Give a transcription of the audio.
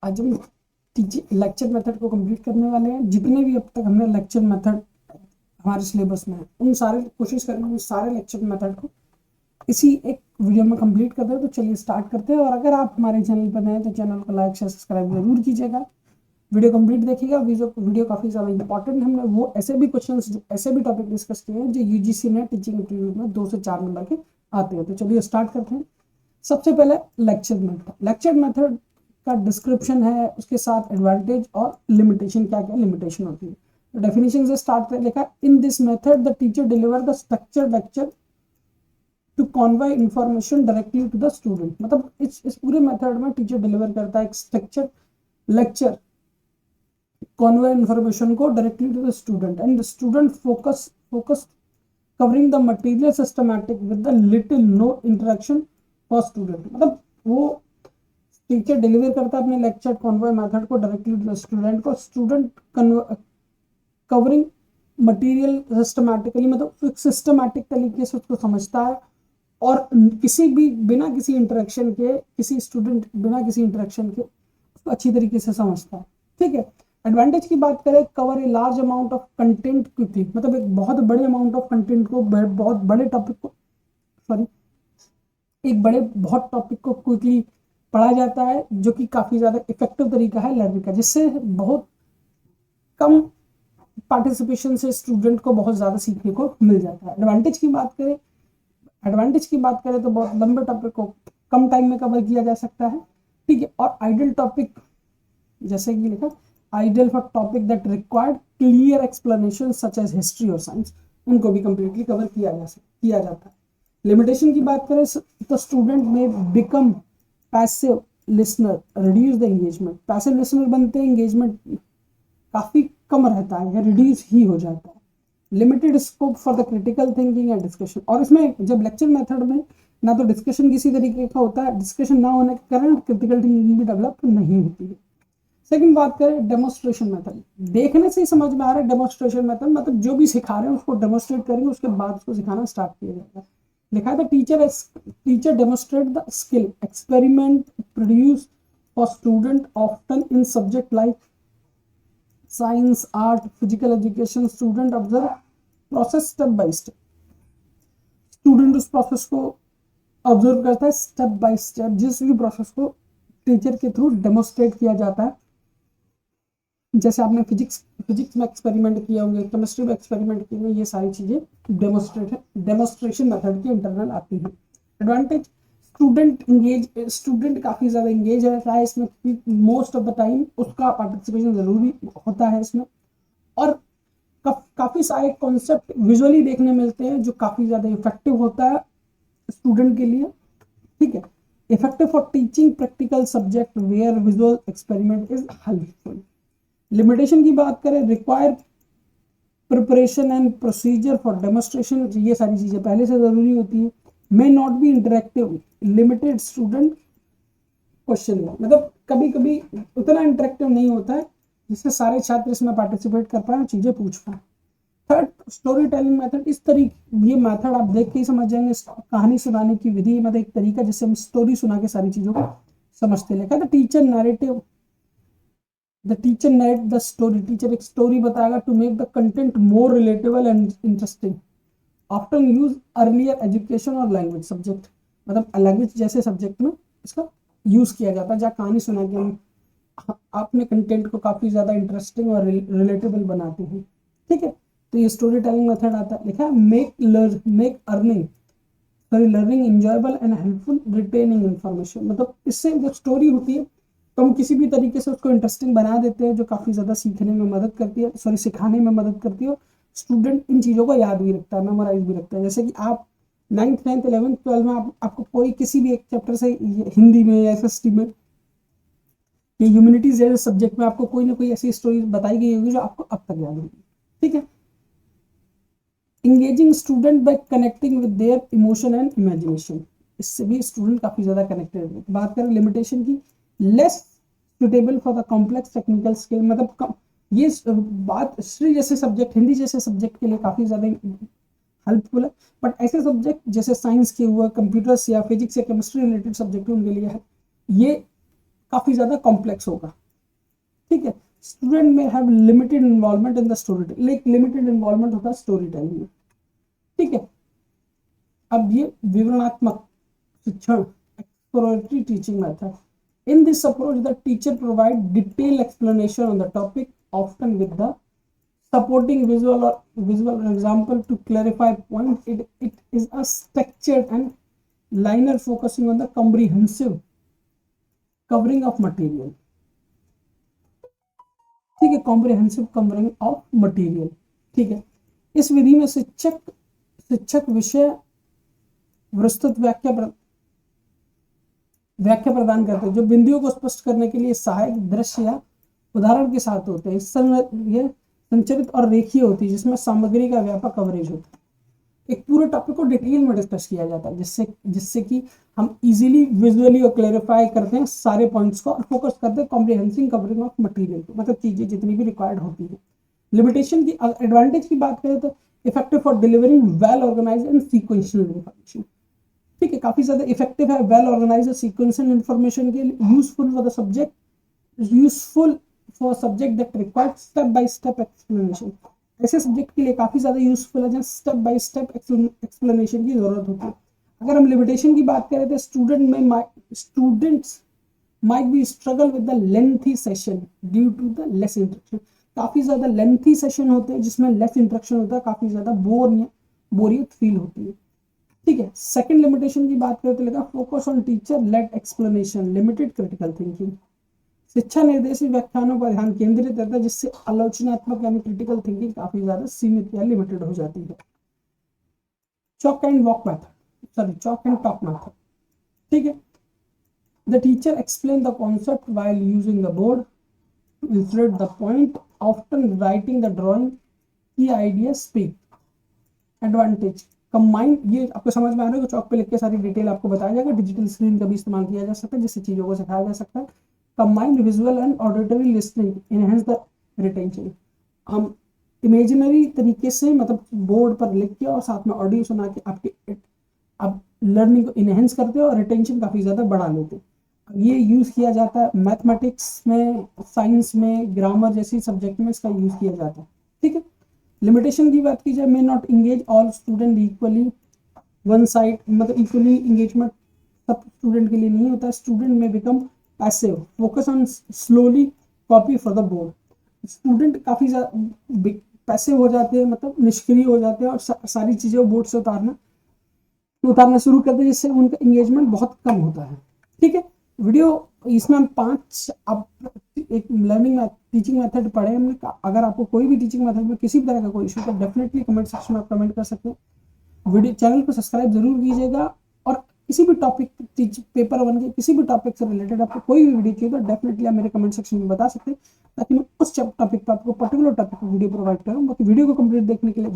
आज हम teaching lecture method को कंप्लीट करने वाले हैं। जितने भी अब तक हमने लेक्चर मेथड हमारे सिलेबस में है, उन सारे कोशिश करेंगे उन सारे लेक्चर मेथड को इसी एक वीडियो में कंप्लीट करते हैं। तो चलिए स्टार्ट करते हैं। और अगर आप हमारे चैनल पर नए हैं तो चैनल को लाइक शेयर सब्सक्राइब जरूर कीजिएगा, वीडियो कंप्लीट देखिएगा। वीडियो काफी ज्यादा इंपॉर्टेंट। हमने वो ऐसे भी क्वेश्चंस, ऐसे भी टॉपिक डिस्कस किए हैं जो यूजीसी ने टीचिंग एप्टीट्यूड में 2 से 4 नंबर के आते हैं। तो चलिए स्टार्ट करते हैं। सबसे पहले लेक्चर मेथड का डिस्क्रिप्शन है, उसके साथ एडवांटेज और लिमिटेशन, क्या क्या लिमिटेशन होती है। डेफिनेशन से स्टार्ट कर लिखा, in this method the teacher deliver the structure lecture to convey information directly to the student. मतलब इस पूरे मेथड में टीचर डिलीवर करता है एक स्ट्रक्चर लेक्चर, कॉन्वे इंफॉर्मेशन को directly to the student and student focus covering the material systematic with the little no interaction for student. मतलब वो टीचर डिलीवर करता है अपने लेक्चर कॉन्वे मेथड को डायरेक्टली टू द स्टूडेंट को, student covering material systematically, मतलब एक systematic तरीके से उसको समझता है और किसी भी बिना किसी इंटरेक्शन के, किसी स्टूडेंट बिना किसी इंटरेक्शन के उसको अच्छी तरीके से समझता है। ठीक है। एडवांटेज की बात करें, cover a large amount of content quickly, मतलब एक बहुत बड़े अमाउंट ऑफ कंटेंट को, बहुत बड़े टॉपिक को, बहुत टॉपिक को क्विकली पढ़ा जाता है, जो कि काफी ज्यादा इफेक्टिव तरीका है लर्निंग का, जिससे बहुत कम पार्टिसिपेशन से स्टूडेंट को बहुत ज्यादा सीखने को मिल जाता है। एडवांटेज की बात करें तो बहुत लंबे टॉपिक को कम टाइम में कवर किया जा सकता है। ठीक है। और आइडियल टॉपिक, जैसे कि लिखा, ideal for topic that required clear explanation such as history और साइंस, उनको भी कंप्लीटली कवर किया जाता है। लिमिटेशन की बात करें तो स्टूडेंट में become passive listener, reduce the engagement. Passive listener बनते हैं, एंगेजमेंट काफी कम रहता है या रिड्यूस ही हो जाता है। Limited scope for the critical thinking and discussion, और इसमें जब लेक्चर मेथड में ना तो डिस्कशन किसी तरीके का होता है, डिस्कशन ना होने के कारण क्रिटिकल थिंकिंग भी डेवलप नहीं होती है। सेकंड बात करें डेमोन्स्ट्रेशन मेथड, देखने से ही समझ में आ रहा है डेमोन्स्ट्रेशन मेथड मतलब जो भी सिखा रहे हैं उसको डेमोन्स्ट्रेट करेंगे, उसके बाद उसको सिखाना स्टार्ट किया जाएगा। लिखा है teacher demonstrate the skill experiment produce for student often in subject like science, art, physical education. Student observe process step by step, student उस प्रोसेस को ऑब्जर्व करता है स्टेप बाय स्टेप, जिस भी प्रोसेस को टीचर के थ्रू डेमोन्स्ट्रेट किया जाता है। जैसे आपने फिजिक्स में एक्सपेरिमेंट किए होंगे, केमिस्ट्री में एक्सपेरिमेंट किए होंगे, ये सारी चीजें डेमोन्स्ट्रेशन मेथड के इंटरनल आती हैं। एडवांटेज, स्टूडेंट काफी ज्यादा एंगेज रहता है इसमें, मोस्ट ऑफ द टाइम उसका पार्टिसिपेशन जरूरी होता है इसमें, और काफी सारे कॉन्सेप्ट विजुअली देखने मिलते हैं जो काफी ज्यादा इफेक्टिव होता है स्टूडेंट के लिए। ठीक है। Effective for teaching practical subject where visual experiment is helpful. Limitation की बात करें, require preparation and procedure for demonstration, ये सारी चीजें पहले से जरूरी होती है। May not be interactive, limited student question, मतलब कभी कभी उतना इंटरेक्टिव नहीं होता है जिससे सारे छात्र इसमें पार्टिसिपेट कर पाए और चीजें पूछ पाए। थर्ड, स्टोरी टेलिंग मेथड, इस तरीके ये मेथड आप देख के ही समझ जाएंगे, कहानी सुनाने की विधि, मतलब एक तरीका जिससे हम स्टोरी सुना के सारी चीजों को समझते। लिखा था the teacher narrate the story, teacher एक स्टोरी बताएगा to make the content more relatable and interesting. Often use earlier education और लैंग्वेज सब्जेक्ट, मतलब लैंग्वेज जैसे सब्जेक्ट में इसका यूज किया जाता है, जहाँ कहानी सुना के हम अपने कंटेंट को काफी ज्यादा इंटरेस्टिंग और रिलेटेबल बनाते हैं। ठीक है। तो ये स्टोरी टेलिंग मेथड आता है। लिखा है learning enjoyable and helpful, retaining information, मतलब इससे जो स्टोरी होती है तो हम किसी भी तरीके से उसको इंटरेस्टिंग बना देते हैं, जो काफी ज्यादा सीखने में मदद करती है, सिखाने में मदद करती है। स्टूडेंट इन चीजों को याद भी रखता है, मेमोराइज भी रखता है। जैसे कि आप 9th 10th 11th 12th में आपको कोई किसी भी एक चैप्टर से हिंदी में या एसएसटी में या ह्यूमैनिटीज जैसे सब्जेक्ट में आपको कोई ना कोई ऐसी स्टोरी बताई गई होगी जो आपको अब तक याद होगी। ठीक है। Engaging student bye connecting with their emotion and imagination, इससे भी स्टूडेंट काफी ज्यादा कनेक्टेड है। बात करें लिमिटेशन की, less suitable for the complex technical skill, मतलब ये बात हिस्ट्री जैसे सब्जेक्ट, हिंदी जैसे सब्जेक्ट के लिए काफी ज्यादा हेल्पफुल है, बट ऐसे सब्जेक्ट जैसे साइंस के हुआ, कंप्यूटर्स या फिजिक्स या केमिस्ट्री रिलेटेड सब्जेक्ट उनके लिए है ये काफी ज्यादा कॉम्प्लेक्स होगा, ठीक है। स्टूडेंट में have limited involvement in the story telling, limited involvement होता है स्टोरी टेलिंग में, ठीक है। अब ये विवरणात्मक शिक्षण, exploratory teaching method. In this approach, the teacher provides detailed explanation on the topic, often with the supporting visual example to clarify point. It is a structured and liner focusing on the comprehensive covering of material, ठीक है, comprehensive covering of material, ठीक है। इस विधि में शिक्षक विषय विस्तृत व्याख्या प्रदान करते हैं जो बिंदुओं को स्पष्ट करने के लिए सहायक दृश्य या उदाहरण के साथ होते हैं। ये संचरित और रेखीय होती है जिसमें सामग्री का व्यापक कवरेज होता है। एक पूरे टॉपिक को डिटेल में डिस्कस किया जाता है जिससे कि हम इजीली विजुअली और क्लैरिफाई करते हैं सारे पॉइंट्स को और फोकस करते हैं कॉम्प्रिहेंसिव कवरिंग ऑफ मटेरियल को, मतलब चीजें जितनी भी रिक्वायर्ड होती है। लिमिटेशन की एडवांटेज की बात करें तो effective for delivering well organized and sequential information, ठीक है, काफी ज्यादा इफेक्टिव है, वेल ऑर्गेनाइज्ड सीक्वेंशियल इन्फॉर्मेशन के लिए, useful for the subject, useful for subject that requires step by step explanation. ऐसे सब्जेक्ट के लिए काफी ज्यादा यूजफुल है जहाँ स्टेप बाय स्टेप एक्सप्लेनेशन की जरूरत होती है। अगर हम लिमिटेशन की बात करें तो students might be struggle with the lengthy session due to the less interaction. काफी ज्यादा लेंथी सेशन होते हैं जिसमें लेस इंटरेक्शन होता है, काफी ज्यादा बोरियत फील होती है, ठीक है। सेकंड लिमिटेशन की बात करें तो लिखा focus on teacher led explanation, limited critical thinking. शिक्षा निर्देशित व्याख्यानों पर ध्यान केंद्रित रहता है जिससे आलोचनात्मक यानी क्रिटिकल थिंकिंग काफी ज्यादा सीमित या लिमिटेड हो जाती है। चॉक एंड टॉक मेथड, ठीक है। The teacher explain the concept while using the board, illustrate the point, often writing the drawing, key ideas speak। Advantage combine, ये आपको समझ में आ रहा है, चौक पे लिख के सारी डिटेल आपको बताया जाएगा। डिजिटल स्क्रीन का भी इस्तेमाल किया जा सकता है जिससे चीजों को सिखाया जा सकता है। Combined visual and auditory listening enhance the retention. हम इमेजिनरी तरीके से मतलब बोर्ड पर लिख के और साथ में ऑडियो सुना के आप लर्निंग को इनहेंस करते हो और रिटेंशन काफी ज्यादा बढ़ा लेते हो। ये यूज किया जाता है मैथमेटिक्स में, साइंस में, ग्रामर जैसी सब्जेक्ट में इसका यूज किया जाता है, ठीक है। लिमिटेशन की बात की जाए, may not engage all student equally, one side, मतलब इक्वली इंगेजमेंट सब स्टूडेंट के लिए नहीं होता। स्टूडेंट में become passive, focus on slowly copy for the board. Student काफी ज्यादा पैसिव हो जाते हैं, मतलब निष्क्रिय हो जाते हैं और सारी चीजें बोर्ड से उतारना शुरू करते हैं जिससे उनका इंगेजमेंट बहुत कम होता है, ठीक है। वीडियो इसमें हम 5 अब एक लर्निंग टीचिंग मेथड पढ़े हमने। अगर आपको कोई भी टीचिंग मेथड में किसी भी तरह का कोई इशू तो डेफिनेटली कमेंट सेक्शन में आप कमेंट कर सकते हैं। वीडियो चैनल को सब्सक्राइब जरूर कीजिएगा और किसी भी टॉपिक पेपर 1 के किसी भी टॉपिक से रिलेटेड आपको कोई भी वीडियो चाहिए तो डेफिनेटली आप मेरे कमेंट सेक्शन में बता सकते हैं ताकि मैं उस टॉपिक पर आपको पर्टिकुलर टॉपिक पर वीडियो प्रोवाइड करूँ। बाकी वीडियो को कंप्लीट देखने के लिए